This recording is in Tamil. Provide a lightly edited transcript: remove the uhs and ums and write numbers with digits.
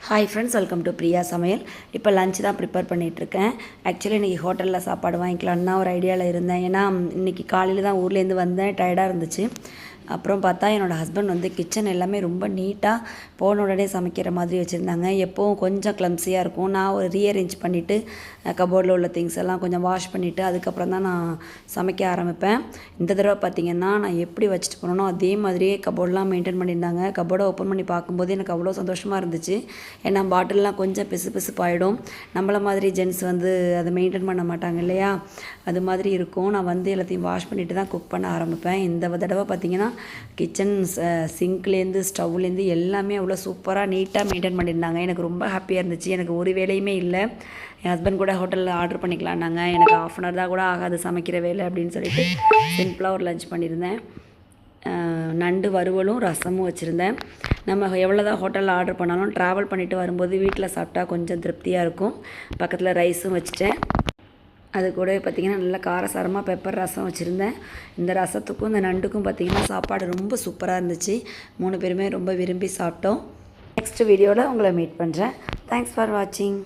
Hi friends, welcome to Priya சமையல். இப்போ லஞ்ச் தான் ப்ரிப்பேர் பண்ணிகிட்ருக்கேன். ஆக்சுவலி இன்றைக்கி ஹோட்டலில் சாப்பாடு வாங்கிக்கலான்னு தான் ஒரு ஐடியாவில் இருந்தேன். ஏன்னா இன்றைக்கி காலையில் தான் ஊர்லேருந்து வந்தேன், டயர்டாக இருந்துச்சு. அப்புறம் பார்த்தா என்னோடய ஹஸ்பண்ட் வந்து கிச்சன் எல்லாமே ரொம்ப நீட்டாக போன உடனே சமைக்கிற மாதிரி வச்சுருந்தாங்க. எப்போவும் கொஞ்சம் க்ளம்ஸியாக இருக்கும். நான் ஒரு ரீஅரேஞ்ச் பண்ணிவிட்டு கபோர்டில் உள்ள திங்ஸ் எல்லாம் கொஞ்சம் வாஷ் பண்ணிவிட்டு அதுக்கப்புறம் தான் நான் சமைக்க ஆரம்பிப்பேன். இந்த தடவை பார்த்திங்கன்னா நான் எப்படி வச்சுட்டு போனோனோ அதே மாதிரியே கபோர்டெலாம் மெயின்டைன் பண்ணியிருந்தாங்க. கபோர்டை ஓப்பன் பண்ணி பார்க்கும்போது எனக்கு அவ்வளோ சந்தோஷமாக இருந்துச்சு. ஏன்னா பாட்டிலெலாம் கொஞ்சம் பிசு பிசுப்பாயிடும். நம்மள மாதிரி ஜென்ஸ் வந்து அதை மெயின்டைன் பண்ண மாட்டாங்க இல்லையா, அது மாதிரி இருக்கும். நான் வந்து எல்லாத்தையும் வாஷ் பண்ணிவிட்டு தான் குக் பண்ண ஆரம்பிப்பேன். இந்த தடவை பார்த்திங்கன்னா கிச்சன் சிங்க்லேருந்து ஸ்டவ்லேருந்து எல்லாமே அவ்வளோ சூப்பராக நீட்டாக மெயின்டைன் பண்ணியிருந்தாங்க. எனக்கு ரொம்ப ஹாப்பியாக இருந்துச்சு. எனக்கு ஒரு வேலையுமே இல்லை. என் ஹஸ்பண்ட் கூட ஹோட்டலில் ஆர்டர் பண்ணிக்கலான்னாங்க. எனக்கு ½ தான் கூட ஆகாது சமைக்கிற வேலை அப்படின்னு சொல்லிட்டு சிம்பிளாக ஒரு லஞ்ச் பண்ணியிருந்தேன். நண்டு வறுவலும் ரசமும் வச்சுருந்தேன். நம்ம எவ்வளோ தான் ஹோட்டலில் ஆர்டர் பண்ணாலும் ட்ராவல் பண்ணிவிட்டு வரும்போது வீட்டில் சாப்பிட்டா கொஞ்சம் திருப்தியாக இருக்கும். பக்கத்தில் ரைஸும் வச்சுட்டேன். அது கூட பார்த்திங்கன்னா நல்லா காரசாரமாக பெப்பர் ரசம் வச்சுருந்தேன். இந்த ரசத்துக்கும் இந்த நண்டுக்கும் பார்த்திங்கன்னா சாப்பாடு ரொம்ப சூப்பராக இருந்துச்சு. 3 பேருமே ரொம்ப விரும்பி சாப்பிட்டோம். நெக்ஸ்ட் வீடியோவில் உங்களை மீட் பண்ணுறேன். தேங்க்ஸ் ஃபார் வாட்சிங்.